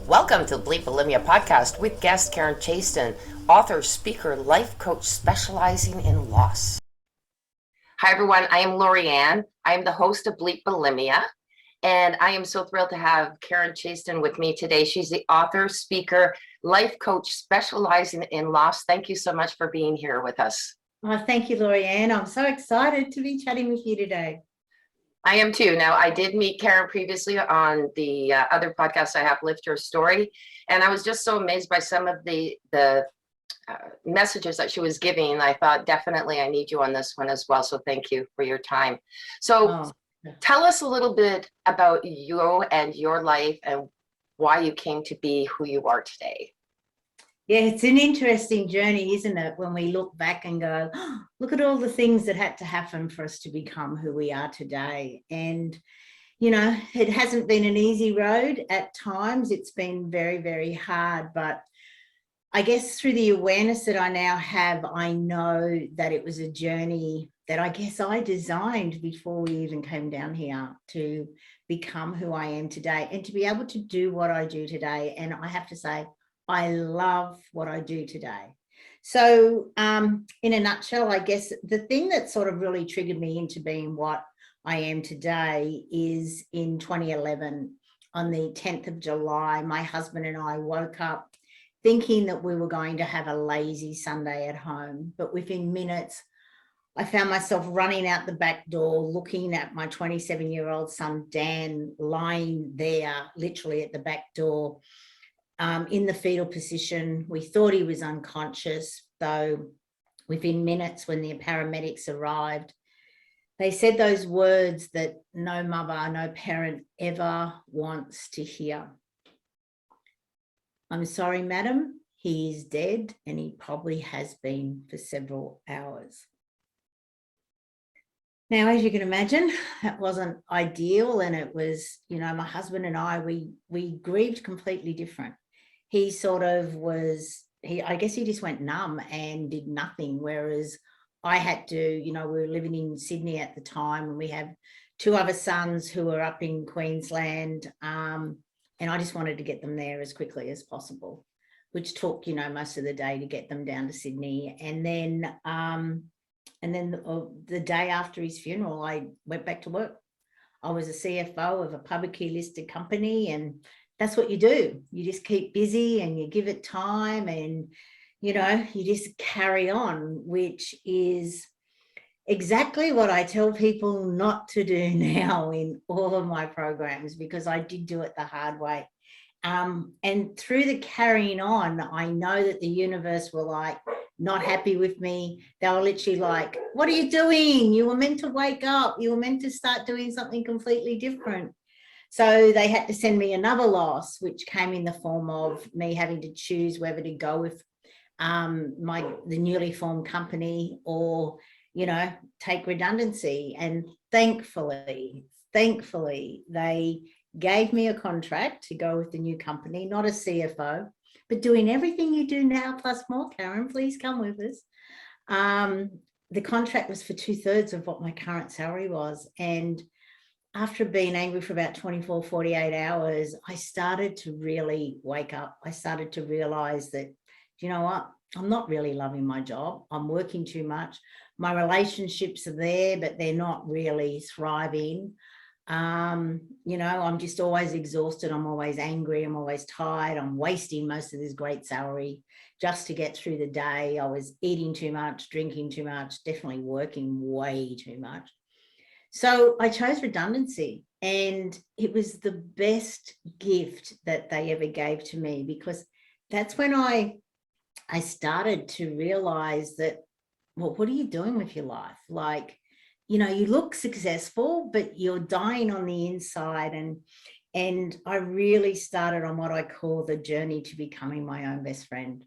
Welcome to the Bleep Bulimia podcast with guest Karen Chaston, author, speaker, life coach specializing in loss. Hi, everyone. I am Lorianne. I am the host of Bleep Bulimia, and I am so thrilled to have Karen Chaston with me today. She's the author, speaker, life coach specializing in loss. Thank you so much for being here with us. Oh, thank you, Lorianne. I'm so excited to be chatting with you today. I am too. Now, I did meet Karen previously on the other podcast I have, Lift Your Story, and I was just so amazed by some of the messages that she was giving. I thought, definitely, I need you on this one as well. So thank you for your time. So tell us a little bit about you and your life and why you came to be who you are today. Yeah, it's an interesting journey, isn't it? When we look back and go, oh, look at all the things that had to happen for us to become who we are today. And, you know, it hasn't been an easy road at times. It's been very, very hard. But I guess through the awareness that I now have, I know that it was a journey that I guess I designed before we even came down here to become who I am today and to be able to do what I do today. And I have to say, I love what I do today. So in a nutshell, I guess the thing that sort of really triggered me into being what I am today is in 2011, on the 10th of July, my husband and I woke up thinking that we were going to have a lazy Sunday at home. But within minutes, I found myself running out the back door, looking at my 27-year-old son, Dan, lying there, literally at the back door, in the fetal position. We thought he was unconscious, though within minutes when the paramedics arrived, they said those words that no mother, no parent ever wants to hear. I'm sorry, madam, he is dead, and he probably has been for several hours. Now, as you can imagine, that wasn't ideal, and it was, you know, my husband and I, we grieved completely different. He sort of was, I guess he just went numb and did nothing, whereas I had to, you know, we were living in Sydney at the time, and we have two other sons who were up in Queensland, and I just wanted to get them there as quickly as possible, which took, you know, most of the day to get them down to Sydney. And then the day after his funeral, I went back to work. I was a CFO of a publicly listed company, and that's what you do. You just keep busy and you give it time, and, you know, you just carry on, which is exactly what I tell people not to do now in all of my programs, because I did do it the hard way. And through the carrying on, I know that the universe were like not happy with me. They were literally like, what are you doing? You were meant to wake up. You were meant to start doing something completely different. So they had to send me another loss, which came in the form of me having to choose whether to go with the newly formed company or, you know, take redundancy. And thankfully, they gave me a contract to go with the new company, not a CFO, but doing everything you do now plus more. Karen, please come with us. The contract was for 2/3 of what my current salary was. And after being angry for about 24, 48 hours, I started to really wake up. I started to realize that, you know what, I'm not really loving my job. I'm working too much. My relationships are there, but they're not really thriving. You know, I'm just always exhausted. I'm always angry. I'm always tired. I'm wasting most of this great salary just to get through the day. I was eating too much, drinking too much, definitely working way too much. So I chose redundancy, and it was the best gift that they ever gave to me, because that's when I started to realize that, well, what are you doing with your life? Like, you know, you look successful, but you're dying on the inside. And I really started on what I call the journey to becoming my own best friend,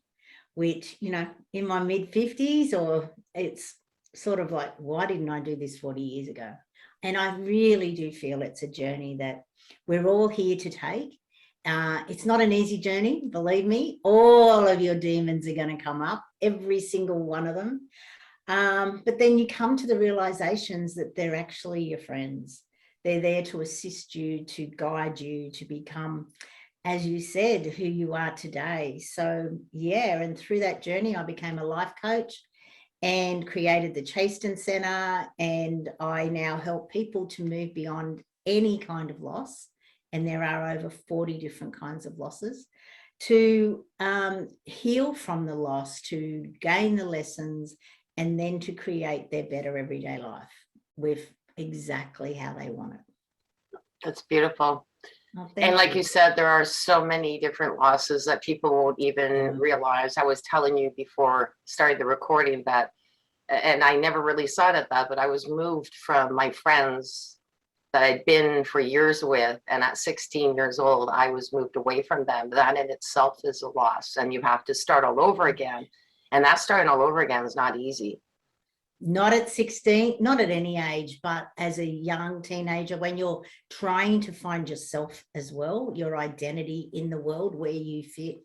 which, you know, in my mid-50s, or it's sort of like, why didn't I do this 40 years ago? And I really do feel it's a journey that we're all here to take. It's not an easy journey, believe me. All of your demons are going to come up, every single one of them. But then you come to the realizations that they're actually your friends. They're there to assist you, to guide you, to become as you said, who you are today. So yeah, and through that journey, I became a life coach and created the Chaston Centre, and I now help people to move beyond any kind of loss, and there are over 40 different kinds of losses, to heal from the loss, to gain the lessons, and then to create their better everyday life with exactly how they want it. That's beautiful. Oh, And like you said, there are so many different losses that people won't even realize. I was telling you before starting the recording that, and I never really saw it at that, but I was moved from my friends that I'd been for years with. And at 16 years old, I was moved away from them. That in itself is a loss, and you have to start all over again. And that starting all over again is not easy. Not at 16, not at any age, but as a young teenager, when you're trying to find yourself as well, your identity in the world where you fit,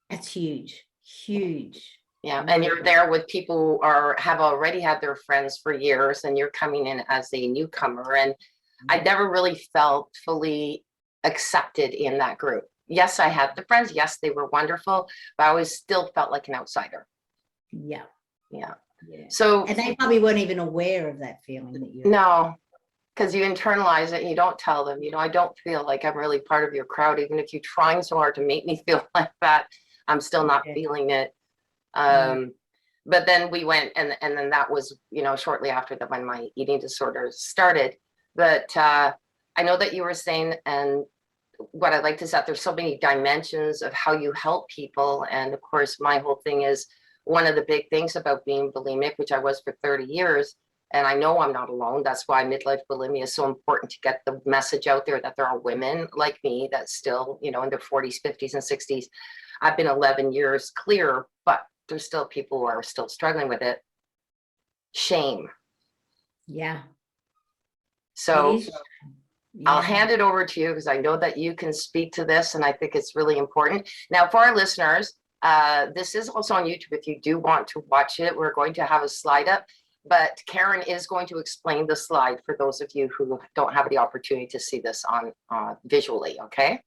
that's huge, huge. Yeah, and you're there with people who have already had their friends for years, and you're coming in as a newcomer. And I never really felt fully accepted in that group. Yes, I had the friends. Yes, they were wonderful, but I always still felt like an outsider. Yeah. Yeah. Yeah. So, and they probably weren't even aware of that feeling that you. No, because you internalize it and you don't tell them, I don't feel like I'm really part of your crowd. Even if you're trying so hard to make me feel like that, I'm still not feeling it. But then we went, and then that was, shortly after that when my eating disorder started. But I know that you were saying, and what I like is that there's so many dimensions of how you help people. And of course, my whole thing is, one of the big things about being bulimic, which I was for 30 years, and I know I'm not alone. That's why midlife bulimia is so important, to get the message out there that there are women like me that still, in their 40s, 50s, and 60s. I've been 11 years clear, but there's still people who are still struggling with it. Shame. Yeah. So I'll hand it over to you, because I know that you can speak to this, and I think it's really important. Now, for our listeners, this is also on YouTube. If you do want to watch it, we're going to have a slide up, but Karen is going to explain the slide for those of you who don't have the opportunity to see this on visually. Okay,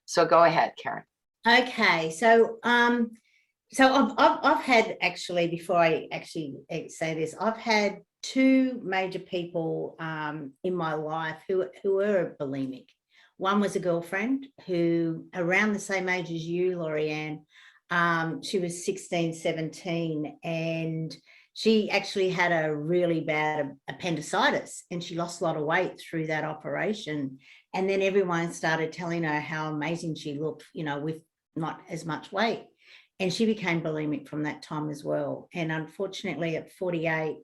so go ahead, Karen. Okay, so I've had, actually, before I actually say this, I've had two major people in my life who were bulimic. One was a girlfriend who, around the same age as you, Lori-Ann, she was 16, 17, and she actually had a really bad appendicitis, and she lost a lot of weight through that operation. And then everyone started telling her how amazing she looked, with not as much weight. And she became bulimic from that time as well. And unfortunately, at 48,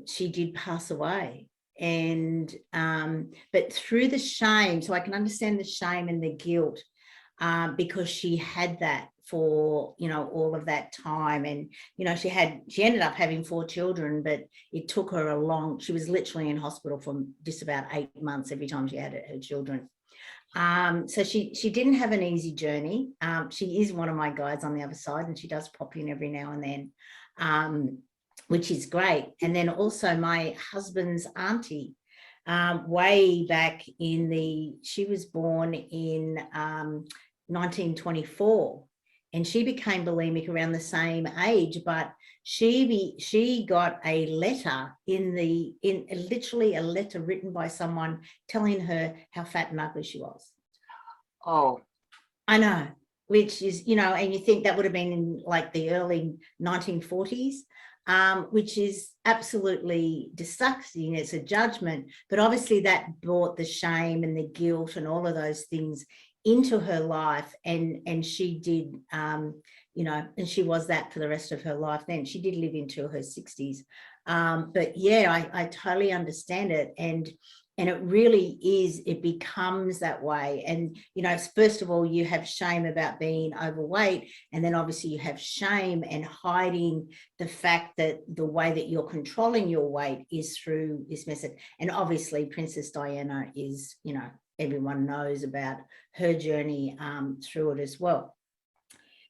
she did pass away. And but through the shame, so I can understand the shame and the guilt, because she had that for all of that time. And she ended up having 4 children, but it took her she was literally in hospital for just about 8 months every time she had her children. So she didn't have an easy journey. She is one of my guides on the other side, and she does pop in every now and then, which is great. And then also my husband's auntie, way back she was born in 1924, and she became bulimic around the same age, but she got a letter literally a letter written by someone telling her how fat and ugly she was. Oh, I know, which is, and you think that would have been in like the early 1940s, which is absolutely disgusting. It's a judgment, but obviously that brought the shame and the guilt and all of those things into her life, and she did, and she was that for the rest of her life. Then she did live into her 60s, but yeah, I totally understand it. And it really is, it becomes that way. And first of all, you have shame about being overweight, and then obviously you have shame and hiding the fact that the way that you're controlling your weight is through this method. And obviously Princess Diana is, everyone knows about her journey through it as well.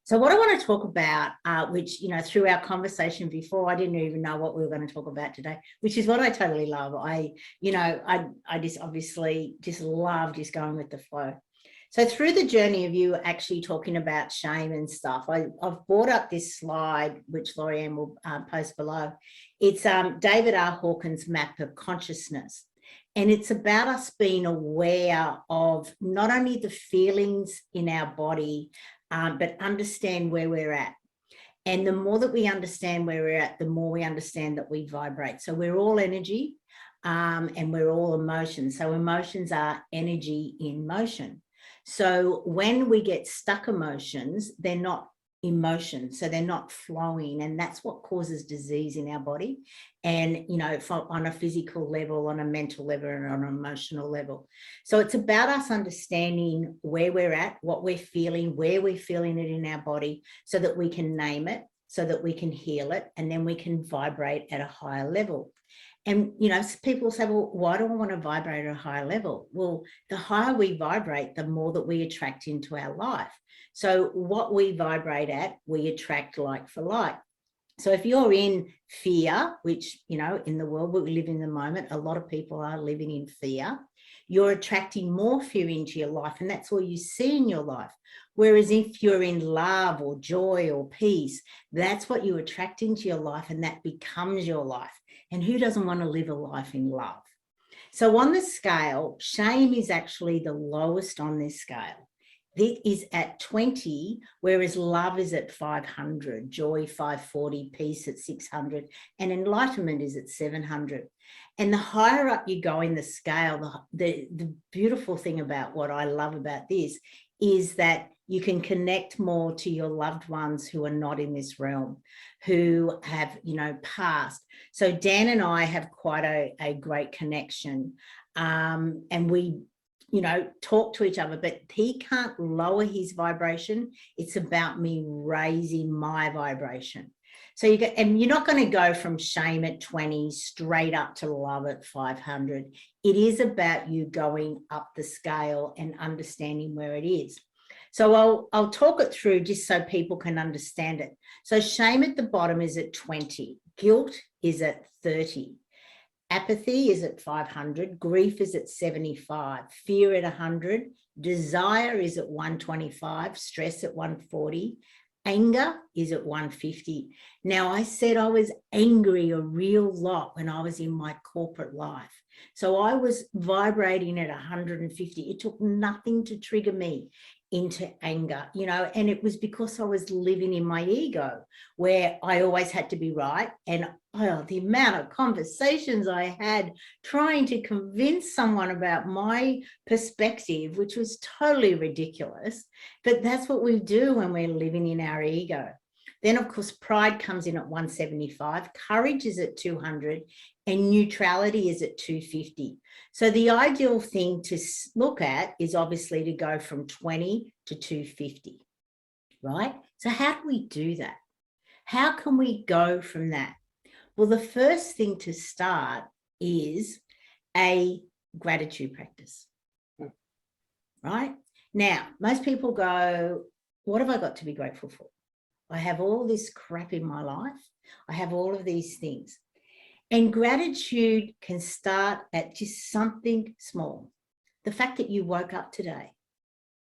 So what I want to talk about, which, through our conversation before, I didn't even know what we were going to talk about today, which is what I totally love. I just obviously just love just going with the flow. So through the journey of you actually talking about shame and stuff, I've brought up this slide, which Lorianne will post below. It's David R. Hawkins' map of consciousness. And it's about us being aware of not only the feelings in our body, but understand where we're at. And the more that we understand where we're at, the more we understand that we vibrate. So we're all energy and we're all emotions. So emotions are energy in motion. So when we get stuck emotions, they're not emotions, so they're not flowing, and that's what causes disease in our body. And you know, on a physical level, on a mental level, and on an emotional level. So it's about us understanding where we're at, what we're feeling, where we're feeling it in our body, so that we can name it, so that we can heal it, and then we can vibrate at a higher level. And, you know, people say, well, why do I want to vibrate at a higher level? Well, the higher we vibrate, the more that we attract into our life. So what we vibrate at, we attract like for like. So if you're in fear, which, you know, in the world we live in the moment, a lot of people are living in fear, you're attracting more fear into your life, and that's all you see in your life. Whereas if you're in love or joy or peace, that's what you attract into your life, and that becomes your life. And who doesn't want to live a life in love? So on the scale, shame is actually the lowest on this scale. It is at 20, whereas love is at 500, joy 540, peace at 600, and enlightenment is at 700. And the higher up you go in the scale, the beautiful thing about what I love about this is that you can connect more to your loved ones who are not in this realm, who have, you know, passed. So Dan and I have quite a great connection, and we, you know, talk to each other, but he can't lower his vibration. It's about me raising my vibration. So you get, and you're not going to go from shame at 20 straight up to love at 500. It is about you going up the scale and understanding where it is. So I'll talk it through just so people can understand it. So shame at the bottom is at 20. Guilt is at 30. Apathy is at 500. Grief is at 75. Fear at 100. Desire is at 125. Stress at 140. Anger is at 150. Now, I said I was angry a real lot when I was in my corporate life. So I was vibrating at 150. It took nothing to trigger me into anger, you know, and it was because I was living in my ego, where I always had to be right. And the amount of conversations I had trying to convince someone about my perspective, which was totally ridiculous. But that's what we do when we're living in our ego. Then, of course, pride comes in at 175, courage is at 200, and neutrality is at 250. So the ideal thing to look at is obviously to go from 20 to 250, right? So how do we do that? How can we go from that? Well, the first thing to start is a gratitude practice, right? Now, most people go, what have I got to be grateful for? I have all this crap in my life. I have all of these things. And gratitude can start at just something small. The fact that you woke up today,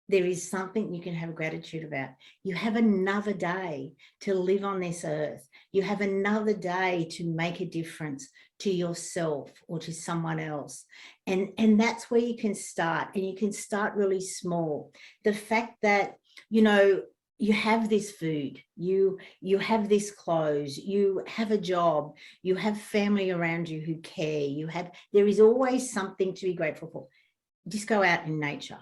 there is something you can have gratitude about. You have another day to live on this earth. You have another day to make a difference to yourself or to someone else. And that's where you can start. And you can start really small. The fact that, you know, you have this food, you have this clothes, you have a job, you have family around you who care, there is always something to be grateful for. Just go out in nature,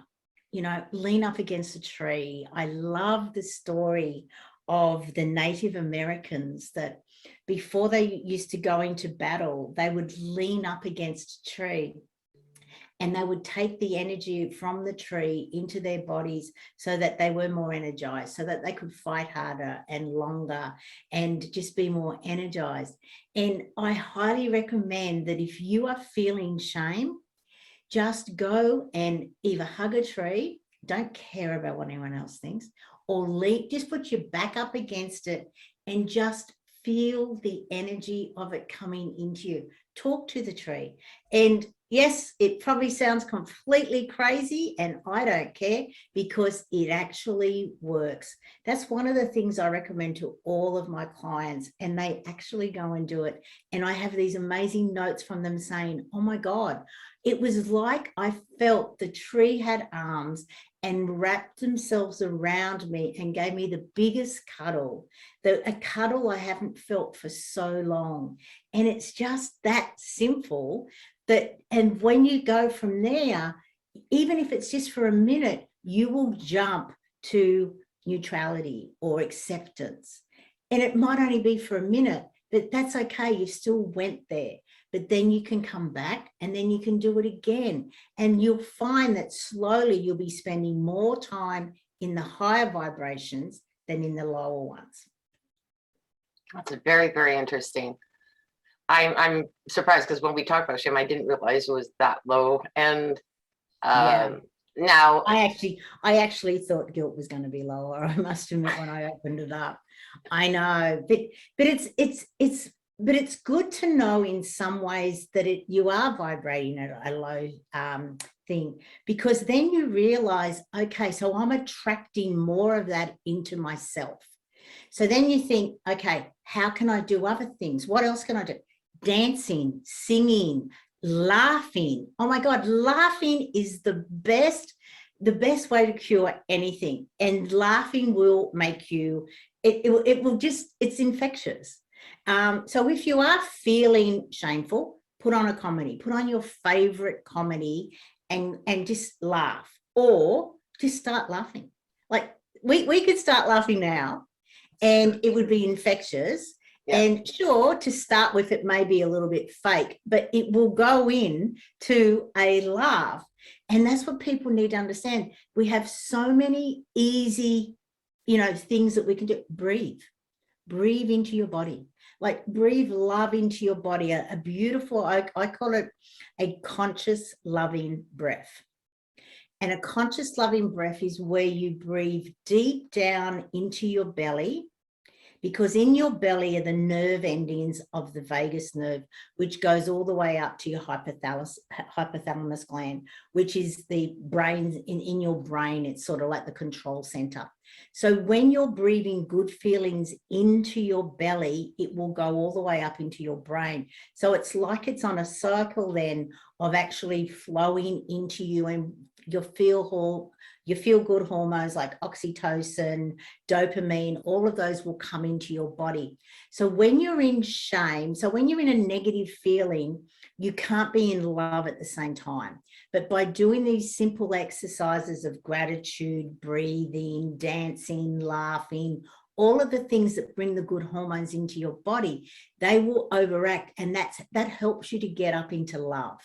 you know, lean up against a tree. I love the story of the Native Americans that before they used to go into battle, they would lean up against a tree. And they would take the energy from the tree into their bodies so that they were more energized, so that they could fight harder and longer and just be more energized. And I highly recommend that if you are feeling shame, just go and either hug a tree, don't care about what anyone else thinks, or just put your back up against it and just feel the energy of it coming into you. Talk to the tree. And Yes, it probably sounds completely crazy, and I don't care because it actually works. That's one of the things I recommend to all of my clients, and they actually go and do it. And I have these amazing notes from them saying, oh my God, it was like I felt the tree had arms and wrapped themselves around me and gave me the biggest cuddle, a cuddle I haven't felt for so long. And it's just that simple. And when you go from there, even if it's just for a minute, you will jump to neutrality or acceptance. And it might only be for a minute, but that's okay. You still went there. But then you can come back and then you can do it again. And you'll find that slowly you'll be spending more time in the higher vibrations than in the lower ones. That's very, very interesting. I'm surprised because when we talked about shame, I didn't realize it was that low. And now I actually thought guilt was going to be lower. I must admit when I opened it up. I know, but it's good to know in some ways that you are vibrating at a low thing, because then you realize, okay, so I'm attracting more of that into myself. So then you think, okay, how can I do other things? What else can I do? Dancing, singing, laughing. Oh my God, laughing is the best way to cure anything. And laughing will make you, it will just, it's infectious. So if you are feeling shameful, put on a comedy, put on your favorite comedy and just laugh, or just start laughing. Like we could start laughing now and it would be infectious. Yeah. And sure, to start with, it may be a little bit fake, but it will go in to a laugh. And that's what people need to understand. We have so many easy, things that we can do. Breathe into your body. Like breathe love into your body. A beautiful, I call it a conscious loving breath. And a conscious loving breath is where you breathe deep down into your belly, because in your belly are the nerve endings of the vagus nerve, which goes all the way up to your hypothalamus gland, which is the brain in your brain. It's sort of like the control center. So when you're breathing good feelings into your belly, it will go all the way up into your brain. So it's like it's on a circle then of actually flowing into you, and your feel good hormones like oxytocin, dopamine, all of those will come into your body. So when you're in shame, so when you're in a negative feeling, you can't be in love at the same time. But by doing these simple exercises of gratitude, breathing, dancing, laughing, all of the things that bring the good hormones into your body, they will overact, and that helps you to get up into love.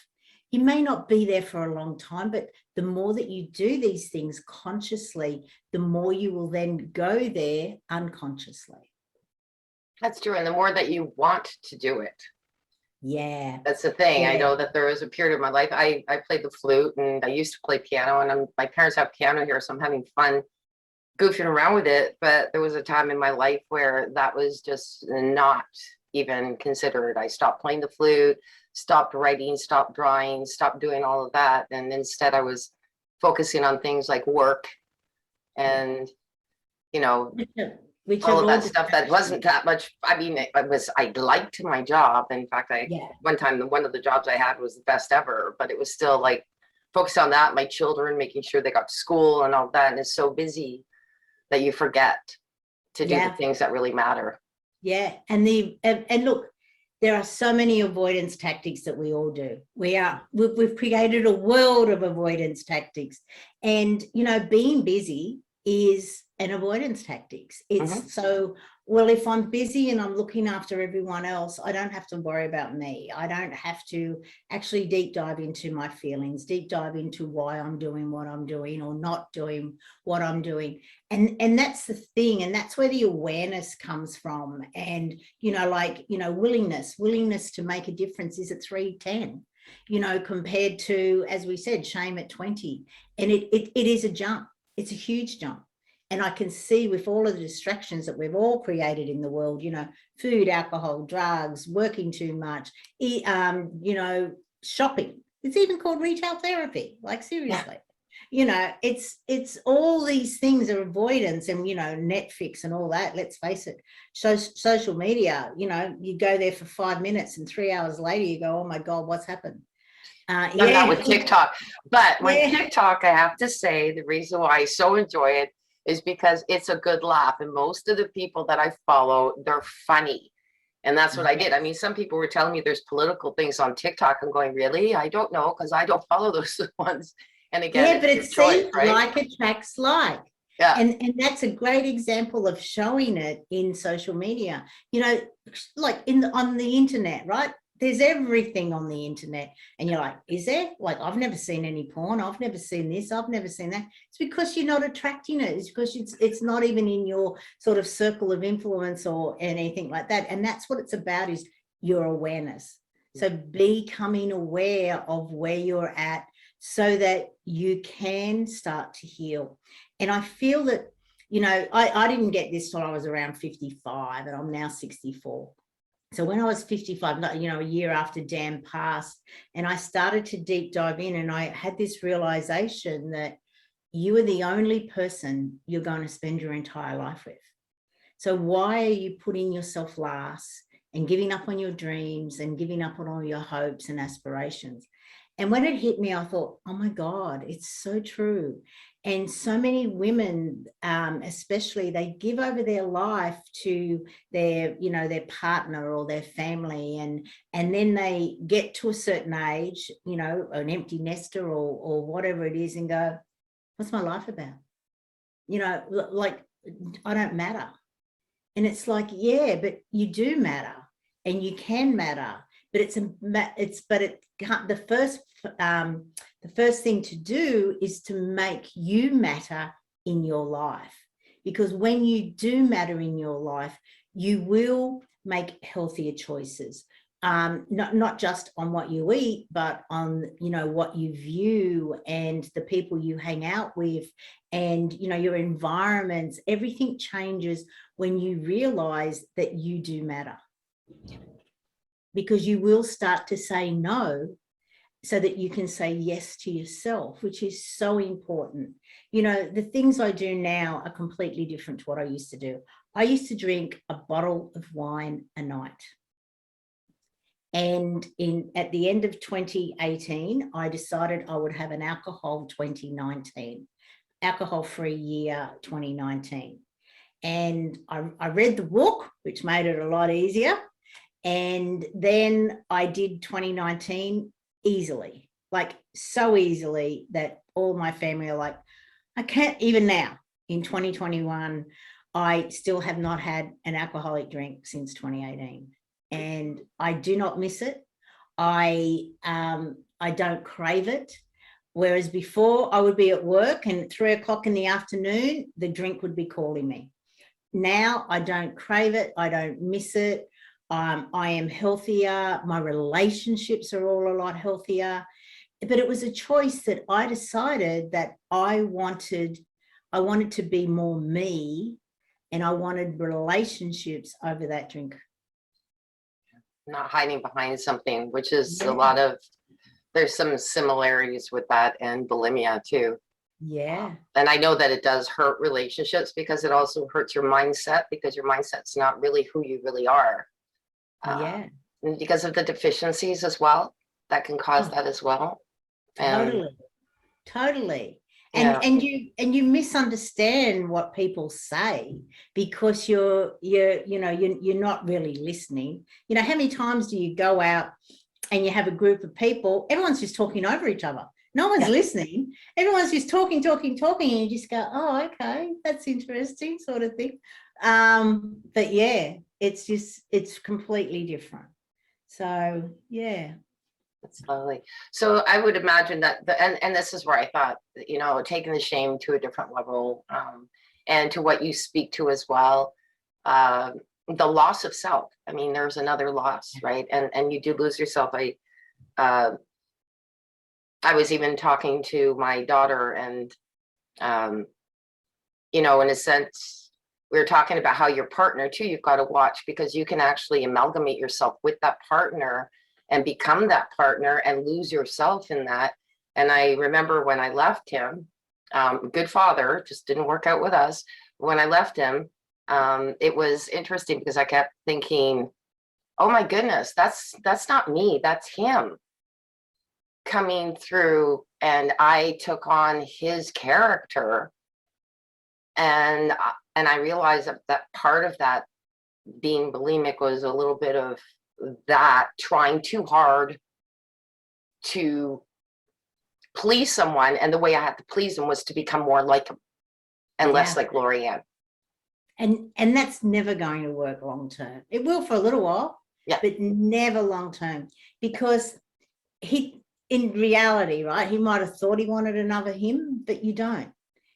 You may not be there for a long time, but the more that you do these things consciously, the more you will then go there unconsciously. That's true. And the more that you want to do it. Yeah. That's the thing. Yeah. I know that there was a period of my life, I played the flute, and I used to play piano, and my parents have piano here, so I'm having fun goofing around with it. But there was a time in my life where that was just not even considered. I stopped playing the flute, stopped writing, stopped drawing, stopped doing all of that. And instead I was focusing on things like work and, all of that stuff that wasn't that much. I mean, I liked my job. In fact, one time, one of the jobs I had was the best ever, but it was still like focused on that, my children, making sure they got to school and all that. And it's so busy that you forget to do the things that really matter. Yeah. And look, there are so many avoidance tactics that we all do. We've created a world of avoidance tactics, and being busy is an avoidance tactics. It's so, well, if I'm busy and I'm looking after everyone else, I don't have to worry about me. I don't have to actually deep dive into my feelings, deep dive into why I'm doing what I'm doing or not doing what I'm doing. And that's the thing. And that's where the awareness comes from. And, willingness to make a difference is at 310, compared to, as we said, shame at 20. And it is a jump. It's a huge jump. And I can see with all of the distractions that we've all created in the world, food, alcohol, drugs, working too much, shopping. It's even called retail therapy, like seriously. You know, it's all these things are avoidance, and, you know, Netflix and all that, let's face it. So social media, you know, you go there for 5 minutes and 3 hours later you go, oh my God, what's happened? Done that with TikTok. But when Yeah. TikTok, I have to say, the reason why I so enjoy it is because it's a good laugh. And most of the people that I follow, they're funny. And that's what I did. I mean, some people were telling me there's political things on TikTok. I'm going, really? I don't know, because I don't follow those ones. And again, Yeah, but it's it's, your choice, see, right? like attracts like. Yeah. And that's a great example of showing it in social media. You know, like on the internet, right? There's everything on the internet, and you're like, is there? Like, I've never seen any porn. I've never seen this. I've never seen that. It's because you're not attracting it. It's because it's not even in your sort of circle of influence or anything like that. And that's what it's about, is your awareness. So becoming aware of where you're at so that you can start to heal. And I feel that, you know, I didn't get this till I was around 55, and I'm now 64. So when I was 55, you know, a year after Dan passed, and I started to deep dive in, and I had this realization that you are the only person you're going to spend your entire life with. So why are you putting yourself last and giving up on your dreams and giving up on all your hopes and aspirations? And when it hit me, I thought, oh my God, it's so true. And so many women, especially, they give over their life to their, you know, their partner or their family. And then they get to a certain age, you know, an empty nester or whatever it is, and go, what's my life about? You know, like, I don't matter. And it's like, yeah, but you do matter, and you can matter. But the first thing to do is to make you matter in your life, because when you do matter in your life, you will make healthier choices, not just on what you eat, but on, you know, what you view and the people you hang out with, and, you know, your environments. Everything changes when you realize that you do matter, because you will start to say no so that you can say yes to yourself, which is so important. You know, the things I do now are completely different to what I used to do. I used to drink a bottle of wine a night. And at the end of 2018, I decided I would have an alcohol 2019, alcohol-free year 2019. And I read the book, which made it a lot easier. And then I did 2019 easily, like so easily that all my family are like, I can't, even now in 2021, I still have not had an alcoholic drink since 2018. And I do not miss it. I don't crave it. Whereas before, I would be at work and at 3 o'clock in the afternoon, the drink would be calling me. Now I don't crave it. I don't miss it. I am healthier. My relationships are all a lot healthier. But it was a choice that I decided that I wanted to be more me, and I wanted relationships over that drink. Not hiding behind something, which is Yeah. a lot of, there's some similarities with that and bulimia too. Yeah. And I know that it does hurt relationships, because it also hurts your mindset, because your mindset's not really who you really are. Yeah. And because of the deficiencies as well, that can cause that as well. Totally. Yeah. And you misunderstand what people say, because you're not really listening. You know, how many times do you go out and you have a group of people, everyone's just talking over each other. No one's listening. Everyone's just talking, and you just go, oh, okay, that's interesting, sort of thing. But yeah, it's completely different. So yeah. Slowly. So I would imagine that and this is where I thought, you know, taking the shame to a different level, and to what you speak to as well, the loss of self. I mean, there's another loss, right? And you do lose yourself. I was even talking to my daughter, and you know, in a sense, we were talking about how your partner too, you've got to watch, because you can actually amalgamate yourself with that partner, and become that partner and lose yourself in that. And I remember when I left him, good father, just didn't work out with us. When I left him, it was interesting because I kept thinking, oh my goodness, that's not me, that's him coming through. And I took on his character, and I realized that part of that being bulimic was a little bit of that, trying too hard to please someone, and the way I had to please them was to become more like him and less like Lorianne. And that's never going to work long term. It will for a little while, but never long term, because he, in reality, right, he might have thought he wanted another him, but you don't.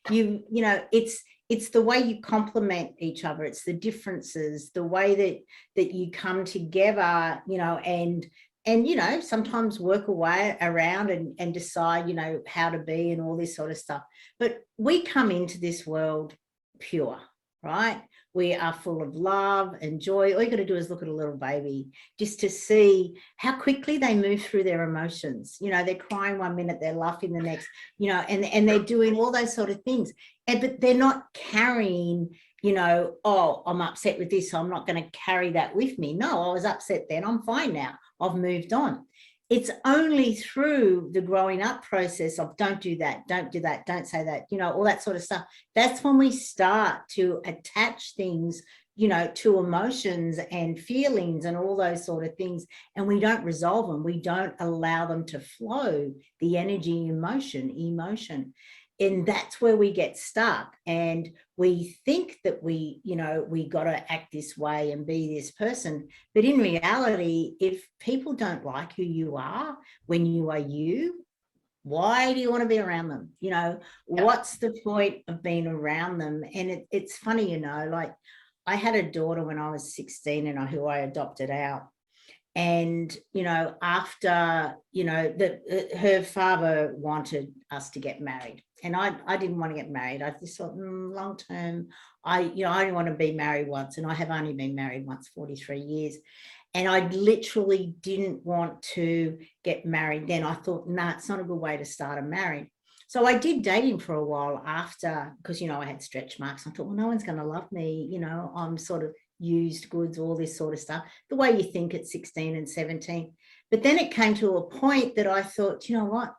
You know, it's the way you complement each other. It's the differences, the way that you come together, you know, and you know, sometimes work away around and decide, you know, how to be and all this sort of stuff. But we come into this world pure, right? We are full of love and joy. All you got to do is look at a little baby just to see how quickly they move through their emotions. You know, they're crying one minute, they're laughing the next, you know, and they're doing all those sort of things. But they're not carrying, you know, oh, I'm upset with this, so I'm not going to carry that with me. No, I was upset then, I'm fine now, I've moved on. It's only through the growing up process of don't do that, don't do that, don't say that, you know, all that sort of stuff. That's when we start to attach things, you know, to emotions and feelings and all those sort of things. And we don't resolve them. We don't allow them to flow, the energy, emotion. And that's where we get stuck. And we think that we, you know, we got to act this way and be this person. But in reality, if people don't like who you are when you are you, why do you want to be around them? You know, what's the point of being around them? And it's funny, you know, like I had a daughter when I was 16 and who I adopted out. And, you know, after, you know, her father wanted us to get married. And I didn't want to get married. I just thought, long term, I only want to be married once. And I have only been married once, 43 years. And I literally didn't want to get married then. I thought, nah, it's not a good way to start a marriage. So I did dating for a while after, because, you know, I had stretch marks. I thought, well, no one's going to love me. You know, I'm sort of used goods, all this sort of stuff, the way you think at 16 and 17. But then it came to a point that I thought, you know what?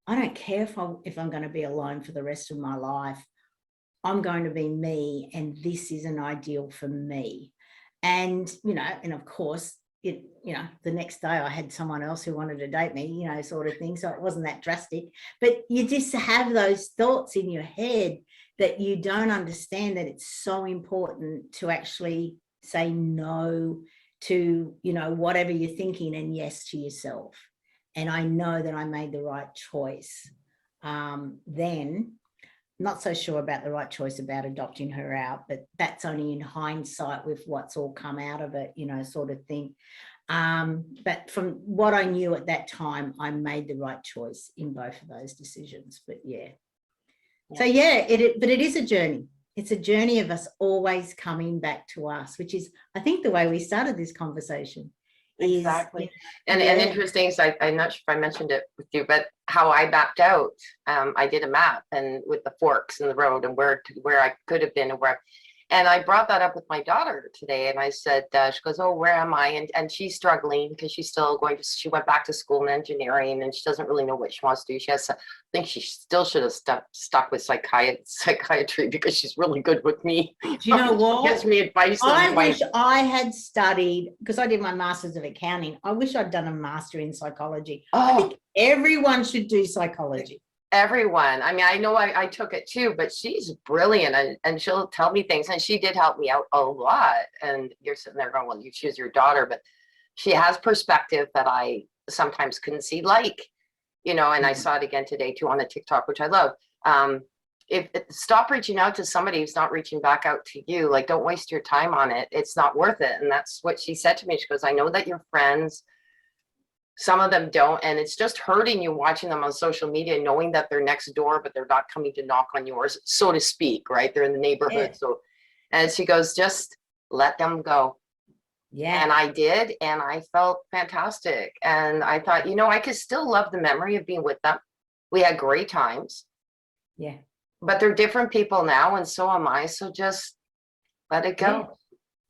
I don't care if I'm going to be alone for the rest of my life. I'm going to be me, and this is an ideal for me. And, you know, and of course, you know, the next day I had someone else who wanted to date me, you know, sort of thing. So it wasn't that drastic. But you just have those thoughts in your head that you don't understand that it's so important to actually say no to, you know, whatever you're thinking, and yes to yourself. And I know that I made the right choice then. Not so sure about the right choice about adopting her out, but that's only in hindsight with what's all come out of it, you know, sort of thing. But from what I knew at that time, I made the right choice in both of those decisions. But yeah. So yeah, but it is a journey. It's a journey of us always coming back to us, which is, I think, the way we started this conversation. Exactly. And interesting, so I'm not sure if I mentioned it with you, but how I backed out, I did a map and with the forks in the road and where I could have been and where. And I brought that up with my daughter today, and I said, she goes, oh, where am I? And she's struggling because she's still she went back to school in engineering, and she doesn't really know what she wants to do. She has, I think she still should have stuck with psychiatry because she's really good with me. Do you know what? She gives me advice. I wish I had studied, because I did my master's of accounting. I wish I'd done a master in psychology. I think everyone should do psychology. Everyone. I mean, I know I took it too, but she's brilliant, and she'll tell me things, and she did help me out a lot. And you're sitting there going, well, you choose your daughter, but she has perspective that I sometimes couldn't see, like, you know, and I saw it again today too on the TikTok, which I love. Stop reaching out to somebody who's not reaching back out to you. Like, don't waste your time on it. It's not worth it. And that's what she said to me. She goes, I know that your friends, some of them don't, and it's just hurting you watching them on social media, knowing that they're next door, but they're not coming to knock on yours, so to speak, right? They're in the neighborhood. So, and she goes, just let them go. Yeah. And I did, and I felt fantastic. And I thought, I could still love the memory of being with them. We had great times. Yeah. But they're different people now, and so am I. So just let it go.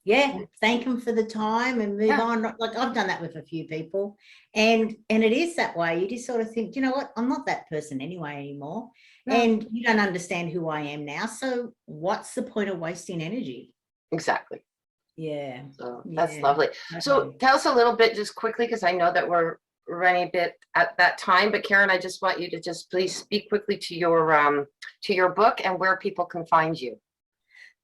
Yeah. Thank them for the time and move on. Like I've done that with a few people, and it is that way. You just sort of think, you know what, I'm not that person anyway anymore. No. And you don't understand who I am now. So what's the point of wasting energy? Exactly. Yeah. So that's lovely. So tell us a little bit just quickly, because I know that we're running a bit at that time, but Karen, I just want you to just please speak quickly to your book and where people can find you.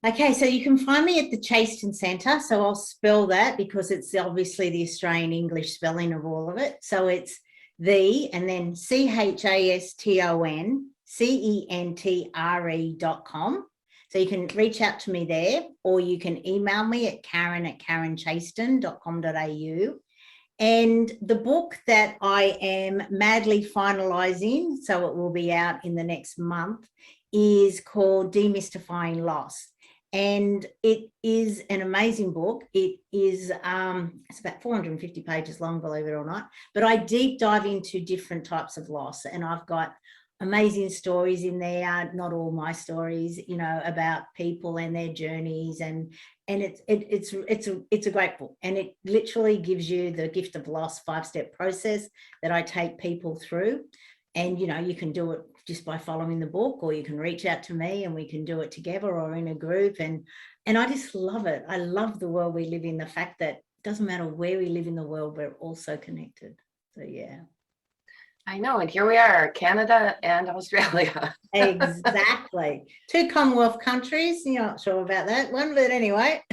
Okay, so you can find me at the Chaston Centre. So I'll spell that because it's obviously the Australian English spelling of all of it. So it's and then ChastonCentre.com. So you can reach out to me there, or you can email me at karen@karenchaston.com.au. And the book that I am madly finalising, so it will be out in the next month, is called Demystifying Loss. And it is an amazing book. It is, it's about 450 pages long, believe it or not, but I deep dive into different types of loss, and I've got amazing stories in there, not all my stories, about people and their journeys, and it's a great book, and it literally gives you the gift of loss 5-step process that I take people through. And you can do it just by following the book, or you can reach out to me and we can do it together or in a group. And I just love it. I love the world we live in, the fact that it doesn't matter where we live in the world, we're all so connected. So yeah. I know, and here we are, Canada and Australia. Exactly. 2 Commonwealth countries. You're not sure about that one, but anyway.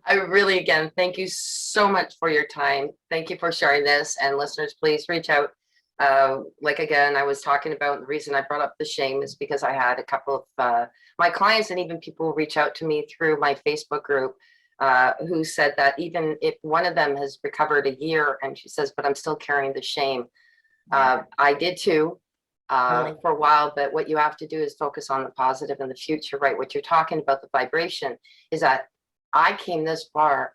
I really, again, thank you so much for your time. Thank you for sharing this. And listeners, please reach out. Again, I was talking about, the reason I brought up the shame is because I had a couple of my clients, and even people reach out to me through my Facebook group, who said that even if one of them has recovered a year, and she says, but I'm still carrying the shame. I did too. For a while, but what you have to do is focus on the positive in the future, right? What you're talking about, the vibration, is that I came this far.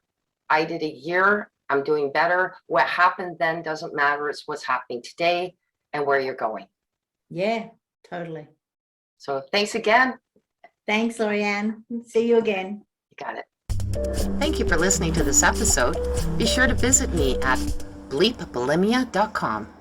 I did a year. I'm doing better. What happened then doesn't matter. It's what's happening today and where you're going. Yeah, totally. So thanks again. Thanks, Lorianne. See you again. You got it. Thank you for listening to this episode. Be sure to visit me at bleepbulimia.com.